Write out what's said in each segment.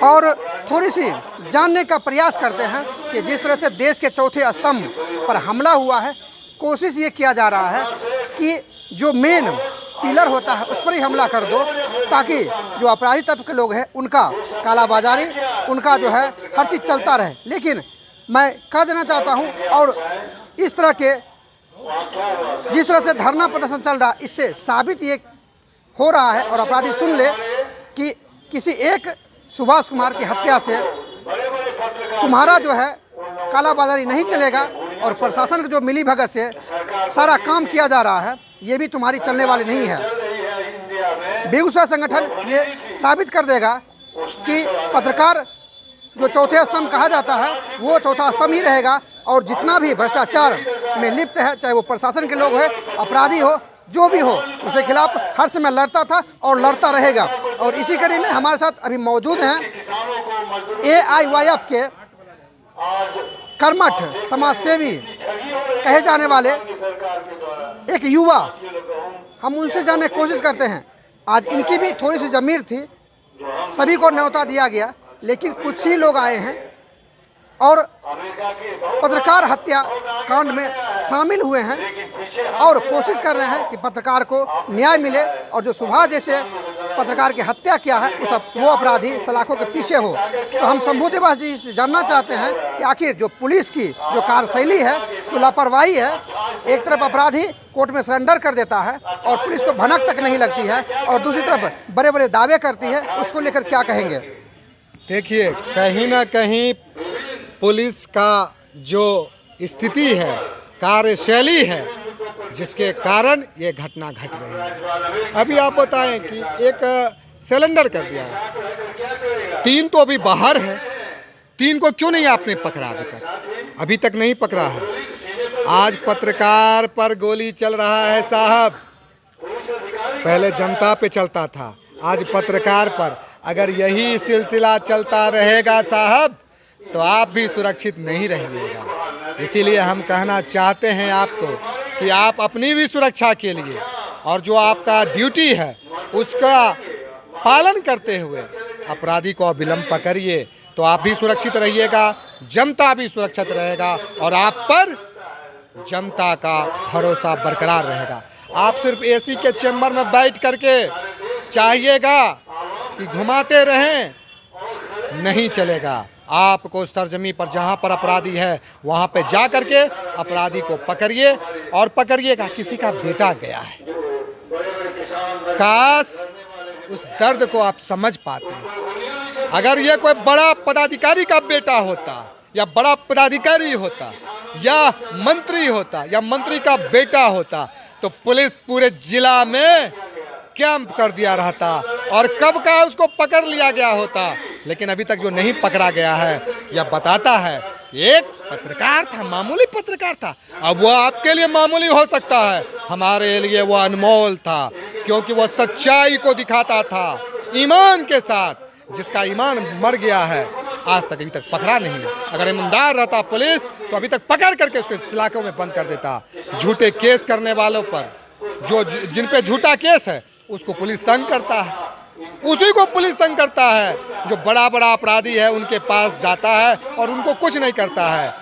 और थोड़ी सी जानने का प्रयास करते हैं कि जिस तरह से देश के चौथे स्तंभ पर हमला हुआ है, कोशिश ये किया जा रहा है कि जो मेन पिलर होता है उस पर ही हमला कर दो, ताकि जो अपराधी तत्व के लोग हैं उनका कालाबाजारी, उनका जो है हर चीज़ चलता रहे। लेकिन मैं कह देना चाहता हूं, और इस तरह के जिस तरह से धरना प्रदर्शन चल रहा है, इससे साबित ये हो रहा है और अपराधी सुन ले कि किसी एक सुभाष कुमार की हत्या से तुम्हारा जो है कालाबाजारी नहीं चलेगा, और प्रशासन की जो मिली भगत से सारा काम किया जा रहा है ये भी तुम्हारी चलने वाली नहीं है। बेगूसराय संगठन ये साबित कर देगा कि पत्रकार जो चौथे स्तंभ कहा जाता है वो चौथा स्तंभ ही रहेगा, और जितना भी भ्रष्टाचार में लिप्त है, चाहे वो प्रशासन के लोग हो, अपराधी हो, जो भी हो, उसके खिलाफ हर समय लड़ता था और लड़ता रहेगा। और इसी कड़ी में हमारे साथ अभी मौजूद हैं AIYF के कर्मठ समाजसेवी कहे जाने वाले एक युवा, हम उनसे जानने की कोशिश करते हैं। आज इनकी भी थोड़ी सी ज़मीर थी, सभी को न्योता दिया गया, लेकिन कुछ ही लोग आए हैं और पत्रकार हत्या कांड में शामिल हुए हैं और कोशिश कर रहे हैं कि पत्रकार को न्याय मिले, और जो सुभाष जैसे पत्रकार की हत्या किया है वो अपराधी सलाखों के पीछे हो। तो हम शंभूदेवा जी से जानना चाहते हैं कि आखिर जो पुलिस की जो कार्यशैली है, जो लापरवाही है, एक तरफ अपराधी कोर्ट में सरेंडर कर देता है और पुलिस को भनक तक नहीं लगती है, और दूसरी तरफ बड़े बड़े दावे करती है, उसको लेकर क्या कहेंगे? देखिए, कहीं ना कहीं पुलिस का जो स्थिति है, कार्यशैली है, जिसके कारण ये घटना घट रही है। अभी आप बताएं कि एक सिलेंडर कर दिया है, 3 तो अभी बाहर है, 3 को क्यों नहीं आपने पकड़ा अभी तक नहीं पकड़ा है। आज पत्रकार पर गोली चल रहा है साहब, पहले जनता पे चलता था, आज पत्रकार पर। अगर यही सिलसिला चलता रहेगा साहब तो आप भी सुरक्षित नहीं रहिएगा। इसीलिए हम कहना चाहते हैं आपको कि आप अपनी भी सुरक्षा के लिए और जो आपका ड्यूटी है उसका पालन करते हुए अपराधी को अविलंब पकड़िए, तो आप भी सुरक्षित रहिएगा, जनता भी सुरक्षित रहेगा और आप पर जनता का भरोसा बरकरार रहेगा। आप सिर्फ एसी के चैम्बर में बैठ करके चाहिएगा कि घुमाते रहें, नहीं चलेगा। आपको सरजमी पर जहां पर अपराधी है वहां पे जा करके अपराधी को पकड़िए, और पकड़िएगा। किसी का बेटा गया है, काश उस दर्द को आप समझ पाते। अगर ये कोई बड़ा पदाधिकारी का बेटा होता या बड़ा पदाधिकारी होता या मंत्री होता या मंत्री का बेटा होता तो पुलिस पूरे जिला में कैंप कर दिया रहता और कब का उसको पकड़ लिया गया होता। लेकिन अभी तक जो नहीं पकड़ा गया है यह बताता है एक पत्रकार था, मामूली पत्रकार था। अब वो आपके लिए मामूली हो सकता है, हमारे लिए वो अनमोल था, क्योंकि वो सच्चाई को दिखाता था ईमान के साथ। जिसका ईमान मर गया है आज तक अभी तक पकड़ा नहीं है। अगर ईमानदार रहता पुलिस तो अभी तक पकड़ करके उसके इलाकों में बंद कर देता। झूठे केस करने वालों पर, जो जिन पे झूठा केस है उसको पुलिस तंग करता है, उसी को पुलिस तंग करता है। जो बड़ा बड़ा अपराधी है उनके पास जाता है और उनको कुछ नहीं करता है।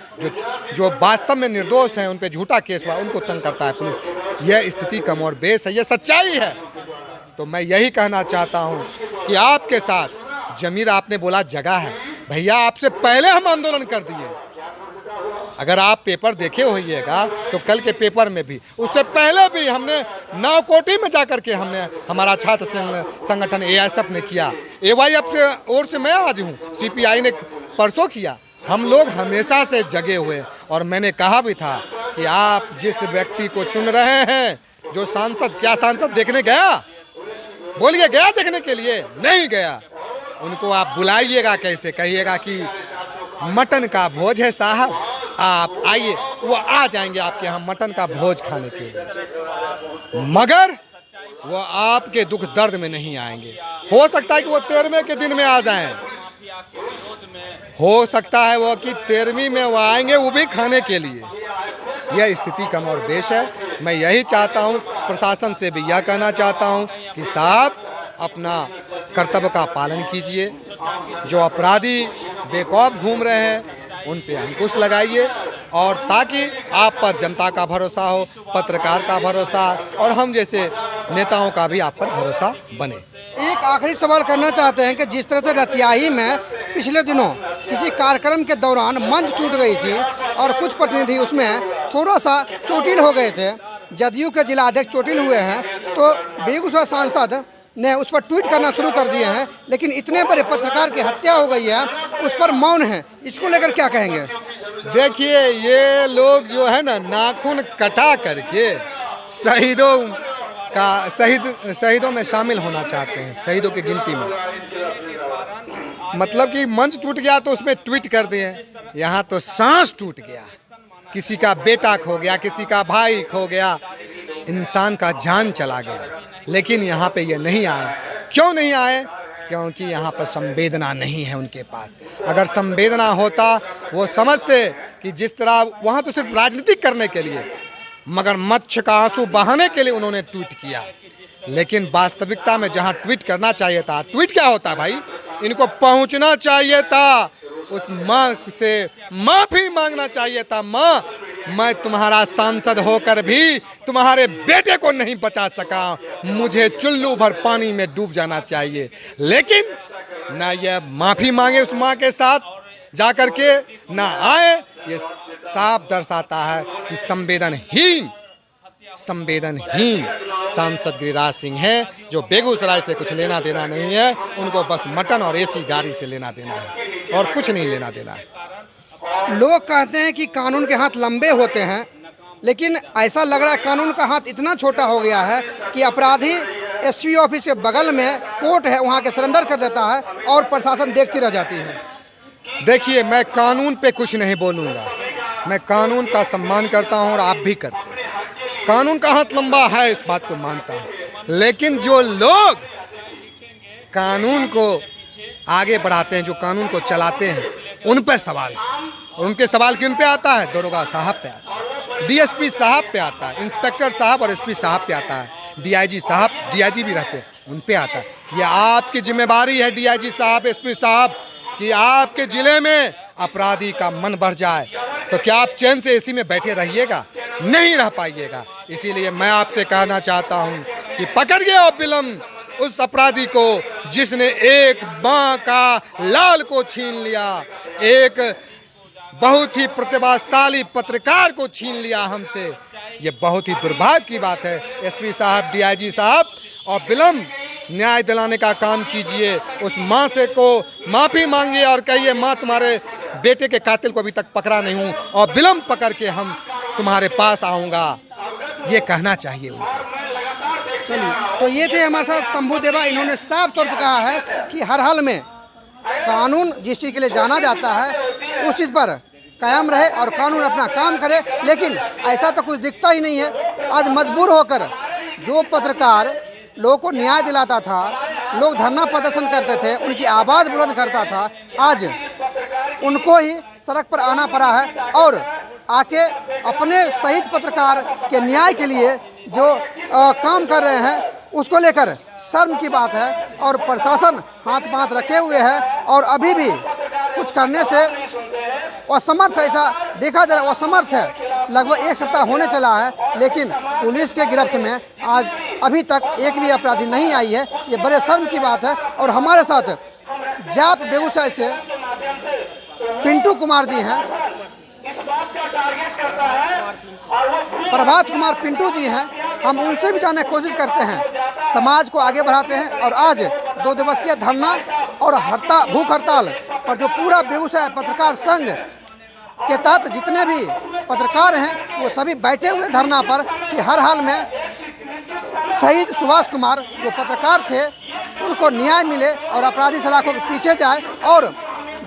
जो वास्तव में निर्दोष हैं उन पे झूठा केस हुआ उनको तंग करता है पुलिस। यह स्थिति कम और बेस है, यह सच्चाई है। तो मैं यही कहना चाहता हूँ कि आपके साथ जमीर, आपने बोला जगह है, भैया आपसे पहले हम आंदोलन कर दिए। अगर आप पेपर देखे होइएगा तो कल के पेपर में भी, उससे पहले भी हमने नावकोटी में जाकर के हमने हमारा छात्र संगठन AISF ने किया, AYF से ओर से मैं आज हूँ, CPI ने परसों किया। हम लोग हमेशा से जगे हुए, और मैंने कहा भी था कि आप जिस व्यक्ति को चुन रहे हैं, जो सांसद, क्या सांसद देखने गया? बोलिए, गया देखने के लिए? नहीं गया। उनको आप बुलाइएगा कैसे? कहिएगा कि मटन का भोज है साहब, आप आइए, वो आ जाएंगे आपके यहाँ मटन का भोज खाने के लिए, मगर वो आपके दुख दर्द में नहीं आएंगे। हो सकता है कि वो 13वें के दिन में आ जाएं, हो सकता है वो कि 13वीं में वो आएंगे, वो भी खाने के लिए। यह स्थिति कम और बेश है। मैं यही चाहता हूँ, प्रशासन से भी यह कहना चाहता हूँ कि साहब अपना कर्तव्य का पालन कीजिए। जो अपराधी बेखौफ घूम रहे हैं उन पे अंकुश लगाइए, और ताकि आप पर जनता का भरोसा हो, पत्रकार का भरोसा, और हम जैसे नेताओं का भी आप पर भरोसा बने। एक आखिरी सवाल करना चाहते हैं कि जिस तरह से रसियाही में पिछले दिनों किसी कार्यक्रम के दौरान मंच टूट गई थी और कुछ प्रतिनिधि उसमें थोड़ा सा चोटिल हो गए थे, जदयू के जिला अध्यक्ष चोटिल हुए हैं, तो बेगूसराय सांसद ने उस पर ट्वीट करना शुरू कर दिए हैं, लेकिन इतने बड़े पत्रकार की हत्या हो गई है उस पर मौन है। इसको लेकर क्या कहेंगे? देखिए, ये लोग जो है ना, नाखून कटा करके शहीदों में शामिल होना चाहते हैं, शहीदों की गिनती में। मतलब कि मंच टूट गया तो उसमें ट्वीट कर दिए, यहाँ तो सांस टूट गया, किसी का बेटा खो गया, किसी का भाई खो गया, इंसान का जान चला गया। लेकिन यहाँ पे ये नहीं आए। क्यों नहीं आए? क्योंकि यहाँ पर संवेदना नहीं है उनके पास। अगर संवेदना होता, वो समझते कि जिस तरह वहाँ तो सिर्फ राजनीति करने के लिए, मगरमच्छ का आंसू बहाने के लिए उन्होंने ट्वीट किया। लेकिन वास्तविकता में जहाँ ट्वीट करना चाहिए था, ट्वीट क्या होता है भाई, इनको पहुँचना चाहिए था, उस माँ से माफी मांगना चाहिए था। माँ, मैं तुम्हारा सांसद होकर भी तुम्हारे बेटे को नहीं बचा सका, मुझे चुल्लू भर पानी में डूब जाना चाहिए। लेकिन ना ये माफी मांगे उस माँ के साथ जाकर के, ना आए, ये साफ दर्शाता है कि संवेदनहीन सांसद गिरिराज सिंह है, जो बेगूसराय से कुछ लेना देना नहीं है। उनको बस मटन और एसी गाड़ी से लेना देना है और कुछ नहीं लेना देना है। लोग कहते हैं कि कानून के हाथ लंबे होते हैं, लेकिन ऐसा लग रहा है कानून का हाथ इतना छोटा हो गया है कि अपराधी एसपी ऑफिस के बगल में कोर्ट है, वहाँ के सरेंडर कर देता है और प्रशासन देखती रह जाती है। देखिए, मैं कानून पे कुछ नहीं बोलूँगा, मैं कानून का सम्मान करता हूँ और आप भी करते हैं। कानून का हाथ लंबा है, इस बात को मानता हूँ। लेकिन जो लोग कानून को आगे बढ़ाते हैं, जो कानून को चलाते हैं, उन पर सवाल है। और उनके सवाल किन पे आता है? दरोगा साहब पे आता है, डीएसपी साहब पे आता है, इंस्पेक्टर साहब और एसपी साहब पे आता है, डीआईजी साहब, डीआईजी भी रहते हैं, उन पे आता है। ये आपकी जिम्मेदारी है डीआईजी साहब, एसपी साहब, कि आपके जिले में अपराधी का मन बढ़ जाए। तो क्या आप चैन से एसी में बैठे रहिएगा? नहीं रह पाइएगा। इसीलिए मैं आपसे कहना चाहता हूं कि पकड़िए अविलंब उस अपराधी को जिसने एक मां का लाल को छीन लिया, एक बहुत ही प्रतिभाशाली पत्रकार को छीन लिया हमसे। ये बहुत ही दुर्भाग्य की बात है। एसपी साहब, डीआईजी साहब, और विलंब न्याय दिलाने का काम कीजिए। उस माँ से को माफ़ी मांगिए और कहिए, माँ, तुम्हारे बेटे के कातिल को अभी तक पकड़ा नहीं हूँ और विलंब पकड़ के हम तुम्हारे पास आऊँगा, ये कहना चाहिए उनको। चलिए, तो ये थे हमारे साथ शंभू देवा। इन्होंने साफ तौर पर कहा है कि हर हाल में कानून जिस चीज़ के लिए जाना जाता है उस चीज़ पर कायम रहे और कानून अपना काम करे। लेकिन ऐसा तो कुछ दिखता ही नहीं है। आज मजबूर होकर जो पत्रकार लोगों को न्याय दिलाता था, लोग धरना प्रदर्शन करते थे, उनकी आवाज़ बुलंद करता था, आज उनको ही सड़क पर आना पड़ा है और आके अपने शहीद पत्रकार के न्याय के लिए जो काम कर रहे हैं उसको लेकर शर्म की बात है। और प्रशासन हाथ पांव रखे हुए है और अभी भी कुछ करने से असमर्थ, ऐसा देखा जा रहा है, असमर्थ है। लगभग एक सप्ताह होने चला है, लेकिन पुलिस के गिरफ्त में आज अभी तक एक भी अपराधी नहीं आई है। ये बड़े शर्म की बात है। और हमारे साथ जाप बेगूसराय से पिंटू कुमार जी हैं, प्रभात कुमार पिंटू जी हैं। हम उनसे भी जानने की कोशिश करते हैं, समाज को आगे बढ़ाते हैं। और आज 2 दिवसीय धरना और भूख हड़ताल पर जो पूरा बेगूसराय पत्रकार संघ के तहत जितने भी पत्रकार हैं वो सभी बैठे हुए धरना पर कि हर हाल में शहीद सुभाष कुमार जो पत्रकार थे उनको न्याय मिले और अपराधी सलाखों के पीछे जाए और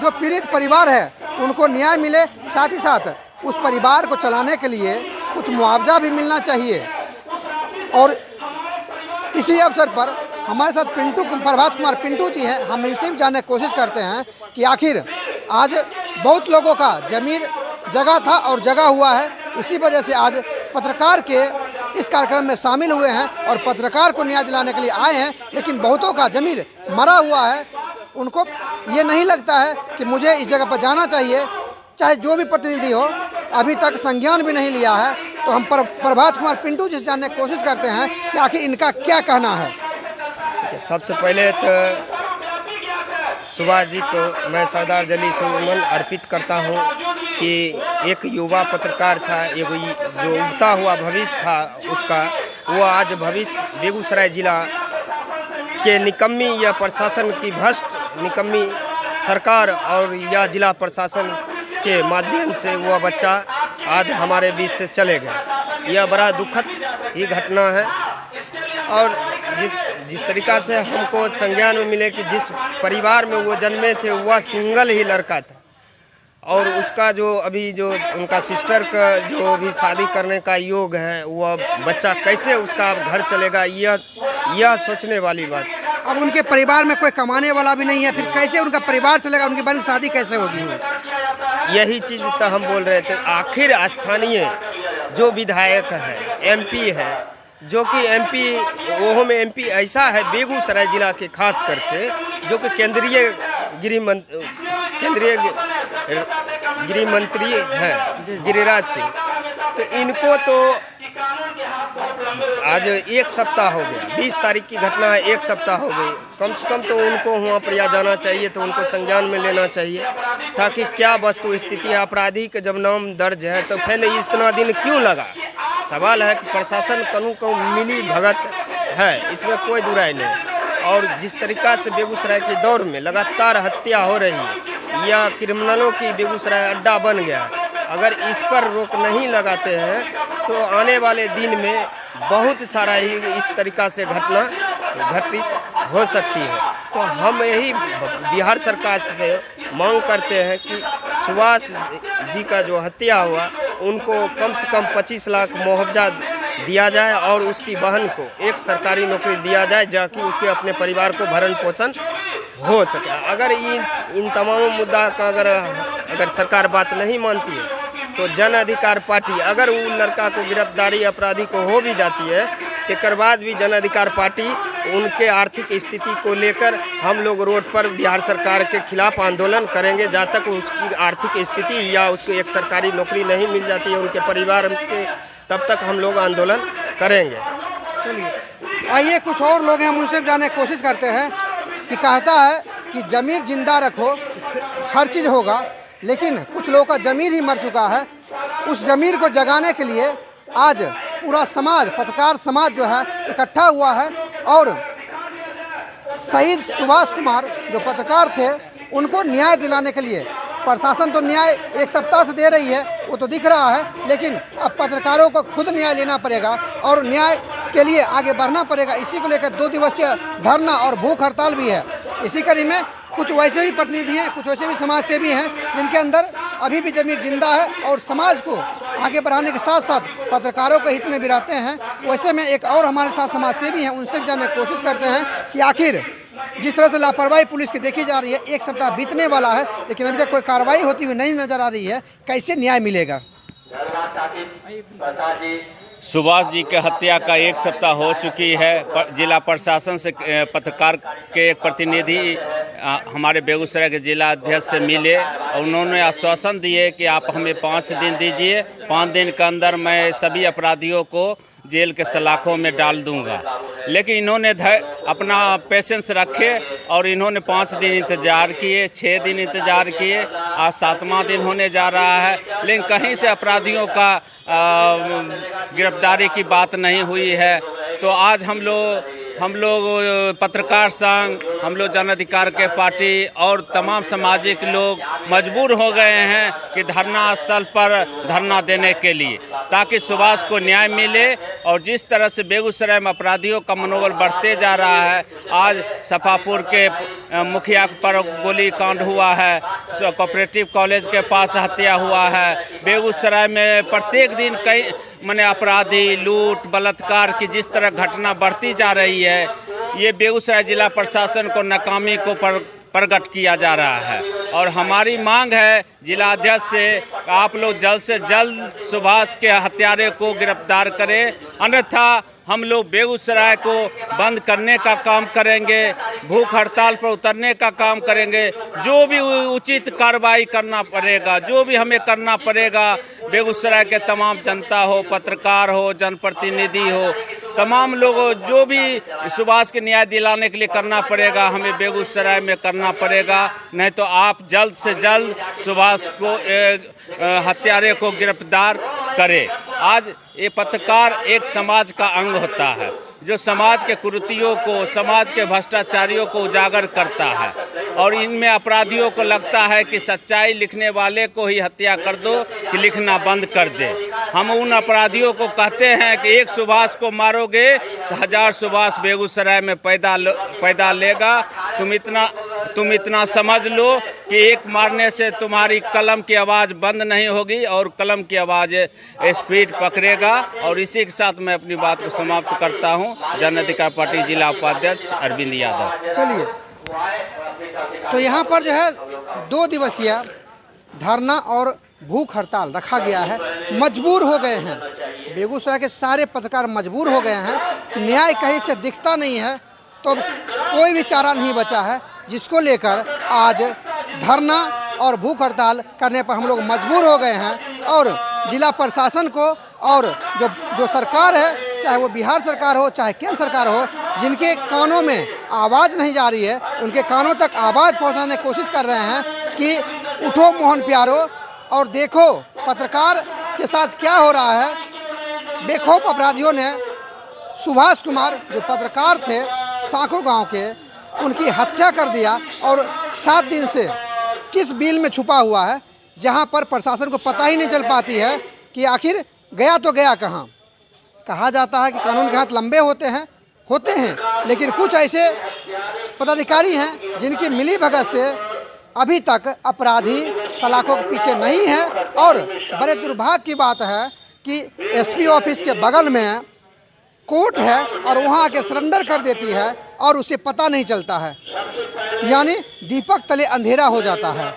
जो पीड़ित परिवार है उनको न्याय मिले। साथ ही साथ उस परिवार को चलाने के लिए कुछ मुआवजा भी मिलना चाहिए। और इसी अवसर पर हमारे साथ प्रभात कुमार पिंटू जी हैं। हम इनसे भी जानने की कोशिश करते हैं कि आखिर आज बहुत लोगों का जमीन जगह था और जगह हुआ है, इसी वजह से आज पत्रकार के इस कार्यक्रम में शामिल हुए हैं और पत्रकार को न्याय दिलाने के लिए आए हैं, लेकिन बहुतों का ज़मीर मरा हुआ है। उनको ये नहीं लगता है कि मुझे इस जगह पर जाना चाहिए, चाहे जो भी प्रतिनिधि हो, अभी तक संज्ञान भी नहीं लिया है। तो हम प्रभात कुमार पिंटू जी से जानने की कोशिश करते हैं कि आखिर इनका क्या कहना है। सबसे पहले तो सुभाष जी को मैं सरदार जली सुमन अर्पित करता हूँ कि एक युवा पत्रकार था, एक जो उगता हुआ भविष्य था उसका, वो आज भविष्य बेगूसराय जिला के निकम्मी या प्रशासन की भ्रष्ट निकम्मी सरकार और या जिला प्रशासन के माध्यम से वह बच्चा आज हमारे बीच से चले गए। यह बड़ा दुखद ही घटना है। और जिस तरीक़ा से हमको संज्ञान में मिले कि जिस परिवार में वो जन्मे थे वह सिंगल ही लड़का था, और उसका जो अभी जो उनका सिस्टर का जो भी शादी करने का योग है, वह बच्चा कैसे उसका घर चलेगा, यह सोचने वाली बात। अब उनके परिवार में कोई कमाने वाला भी नहीं है, फिर कैसे उनका परिवार चलेगा, उनकी बहन की शादी कैसे होगी? यही चीज़ तो हम बोल रहे थे। आखिर स्थानीय जो विधायक है, एमपी है, जो कि एमपी वो में एमपी ऐसा है बेगूसराय जिला के खास करके, जो कि केंद्रीय गृह मंत्री हैं गिरिराज सिंह, तो इनको तो आज 1 सप्ताह हो गया, 20 तारीख की घटना है, 1 सप्ताह हो गई। कम से कम तो उनको वहाँ पर जाना चाहिए, तो उनको संज्ञान में लेना चाहिए, ताकि क्या वस्तु स्थिति है। अपराधी के जब नाम दर्ज है तो फिर इतना दिन क्यों लगा? सवाल है कि प्रशासन कानून को मिली भगत है, इसमें कोई दुराई नहीं। और जिस तरीक़ा से बेगूसराय के दौर में लगातार हत्या हो रही है, या क्रिमिनलों की बेगूसराय अड्डा बन गया है, अगर इस पर रोक नहीं लगाते हैं तो आने वाले दिन में बहुत सारा ही इस तरीक़ा से घटना घटित हो सकती है। तो हम यही बिहार सरकार से मांग करते हैं कि सुभाष जी का जो हत्या हुआ, उनको कम से कम 25 लाख मुआवजा दिया जाए और उसकी बहन को एक सरकारी नौकरी दिया जाए, जाकि उसके अपने परिवार को भरण पोषण हो सके। अगर इन तमाम मुद्दा का अगर सरकार बात नहीं मानती है, तो जन अधिकार पार्टी, अगर वो लड़का को गिरफ्तारी अपराधी को हो भी जाती है, इसके बाद भी जन अधिकार पार्टी उनके आर्थिक स्थिति को लेकर हम लोग रोड पर बिहार सरकार के खिलाफ आंदोलन करेंगे, जब तक उसकी आर्थिक स्थिति या उसको एक सरकारी नौकरी नहीं मिल जाती है उनके परिवार के, तब तक हम लोग आंदोलन करेंगे। चलिए आइए कुछ और लोग हैं, उनसे जानने की कोशिश करते हैं कि कहता है कि ज़मीर जिंदा रखो, हर चीज़ होगा, लेकिन कुछ लोगों का ज़मीर ही मर चुका है। उस ज़मीर को जगाने के लिए आज पूरा समाज, पत्रकार समाज जो है इकट्ठा हुआ है, और शहीद सुभाष कुमार जो पत्रकार थे, उनको न्याय दिलाने के लिए प्रशासन तो न्याय 1 सप्ताह से दे रही है, वो तो दिख रहा है, लेकिन अब पत्रकारों को खुद न्याय लेना पड़ेगा और न्याय के लिए आगे बढ़ना पड़ेगा। इसी को लेकर 2 दिवसीय धरना और भूख हड़ताल भी है। इसी कड़ी में कुछ वैसे भी प्रतिनिधि हैं, कुछ वैसे भी समाज सेवी हैं, जिनके अंदर अभी भी ज़मीर जिंदा है और समाज को आगे बढ़ाने के साथ साथ पत्रकारों के हित में भी रहते हैं। वैसे में एक और हमारे साथ समाज सेवी हैं, उनसे जानने की कोशिश करते हैं कि आखिर जिस तरह से लापरवाही पुलिस की देखी जा रही है, 1 सप्ताह बीतने वाला है, लेकिन अभी तक कोई कार्रवाई होती हुई नहीं नजर आ रही है, कैसे न्याय मिलेगा? सुभाष जी के हत्या का 1 सप्ताह हो चुकी है। जिला प्रशासन से पत्रकार के एक प्रतिनिधि हमारे बेगूसराय के जिला अध्यक्ष से मिले और उन्होंने आश्वासन दिए कि आप हमें 5 दिन दीजिए, 5 दिन के अंदर मैं सभी अपराधियों को जेल के सलाखों में डाल दूंगा। लेकिन इन्होंने अपना पेशेंस रखे और इन्होंने 5 दिन इंतज़ार किए, 6 दिन इंतज़ार किए, आज 7वां दिन होने जा रहा है, लेकिन कहीं से अपराधियों का गिरफ्तारी की बात नहीं हुई है। तो आज हम लोग पत्रकार संघ, हम लोग जन अधिकार के पार्टी और तमाम सामाजिक लोग मजबूर हो गए हैं कि धरना स्थल पर धरना देने के लिए, ताकि सुभाष को न्याय मिले। और जिस तरह से बेगूसराय में अपराधियों का मनोबल बढ़ते जा रहा है, आज सफापुर के मुखिया पर गोली कांड हुआ है, कोऑपरेटिव कॉलेज के पास हत्या हुआ है, बेगूसराय में प्रत्येक दिन कई अपराधी, लूट, बलात्कार की जिस तरह घटना बढ़ती जा रही है, ये बेगूसराय जिला प्रशासन को नाकामी को प्रकट किया जा रहा है। और हमारी मांग है जिलाध्यक्ष से, आप लोग जल्द से जल्द सुभाष के हत्यारे को गिरफ्तार करें, अन्यथा हम लोग बेगूसराय को बंद करने का काम करेंगे, भूख हड़ताल पर उतरने का काम करेंगे। जो भी उचित कार्रवाई करना पड़ेगा, जो भी हमें करना पड़ेगा, बेगूसराय के तमाम जनता हो, पत्रकार हो, जनप्रतिनिधि हो, तमाम लोगों जो भी सुभाष के न्याय दिलाने के लिए करना पड़ेगा, हमें बेगूसराय में करना पड़ेगा। नहीं तो आप जल्द से जल्द सुभाष को हत्यारे को गिरफ्तार करें। आज ये पत्रकार एक समाज का अंग होता है, जो समाज के कुरीतियों को, समाज के भ्रष्टाचारियों को उजागर करता है। और इनमें अपराधियों को लगता है कि सच्चाई लिखने वाले को ही हत्या कर दो, कि लिखना बंद कर दे। हम उन अपराधियों को कहते हैं कि एक सुभाष को मारोगे तो 1000 सुभाष बेगूसराय में पैदा लेगा। तुम इतना समझ लो कि एक मारने से तुम्हारी कलम की आवाज़ बंद नहीं होगी और कलम की आवाज़ स्पीड पकड़ेगा। और इसी के साथ मैं अपनी बात को समाप्त करता हूं। जन अधिकार पार्टी जिला उपाध्यक्ष अरविंद यादव। चलिए, तो यहाँ पर जो है 2 दिवसीय धरना और भूख हड़ताल रखा गया है। मजबूर हो गए हैं, बेगूसराय के सारे पत्रकार मजबूर हो गए हैं। न्याय कहीं से दिखता नहीं है, तो कोई भी चारा नहीं बचा है, जिसको लेकर आज धरना और भूख हड़ताल करने पर हम लोग मजबूर हो गए हैं। और जिला प्रशासन को और जो सरकार है, चाहे वो बिहार सरकार हो, चाहे केंद्र सरकार हो, जिनके कानों में आवाज़ नहीं जा रही है, उनके कानों तक आवाज़ पहुंचाने की कोशिश कर रहे हैं कि उठो मोहन प्यारो और देखो पत्रकार के साथ क्या हो रहा है। बेखौफ अपराधियों ने सुभाष कुमार, जो पत्रकार थे साखो गांव के, उनकी हत्या कर दिया। और 7 दिन से किस बिल में छुपा हुआ है, जहां पर प्रशासन को पता ही नहीं चल पाती है कि आखिर गया तो गया कहाँ। कहा जाता है कि कानून के हाथ लंबे होते हैं, लेकिन कुछ ऐसे पदाधिकारी हैं जिनकी मिलीभगत से अभी तक अपराधी सलाखों के पीछे नहीं है। और बड़े दुर्भाग्य की बात है कि एसपी ऑफिस के बगल में कोर्ट है और वहाँ आके सरेंडर कर देती है और उसे पता नहीं चलता है, यानी दीपक तले अंधेरा हो जाता है।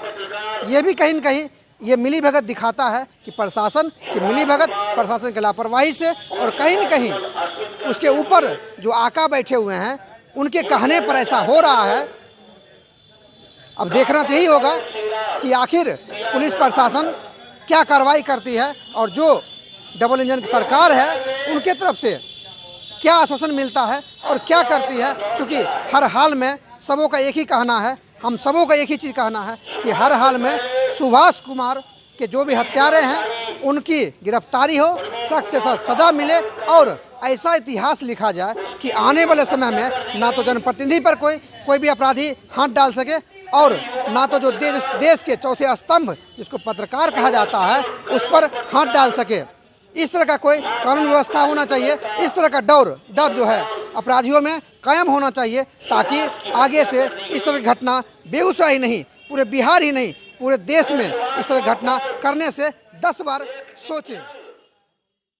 ये भी कहीं न कहीं ये मिलीभगत दिखाता है कि प्रशासन की मिलीभगत, प्रशासन की लापरवाही से, और कहीं न कहीं उसके ऊपर जो आका बैठे हुए हैं उनके कहने पर ऐसा हो रहा है। अब देखना तो यही होगा कि आखिर पुलिस प्रशासन क्या कार्रवाई करती है और जो डबल इंजन की सरकार है उनके तरफ से क्या आश्वासन मिलता है और क्या करती है। क्योंकि हर हाल में सबों का एक ही कहना है, हम सबों का एक ही चीज़ कहना है कि हर हाल में सुभाष कुमार के जो भी हत्यारे हैं उनकी गिरफ्तारी हो, सख्त से सख्त सजा मिले और ऐसा इतिहास लिखा जाए कि आने वाले समय में ना तो जनप्रतिनिधि पर कोई भी अपराधी हाथ डाल सके और ना तो जो देश के चौथे स्तंभ जिसको पत्रकार कहा जाता है उस पर हाथ डाल सके। इस तरह का कोई कानून व्यवस्था होना चाहिए, इस तरह का डर जो है अपराधियों में कायम होना चाहिए, ताकि आगे से इस तरह की घटना बेगूसराय ही नहीं, पूरे बिहार ही नहीं, पूरे देश में इस तरह की घटना करने से 10 बार सोचें।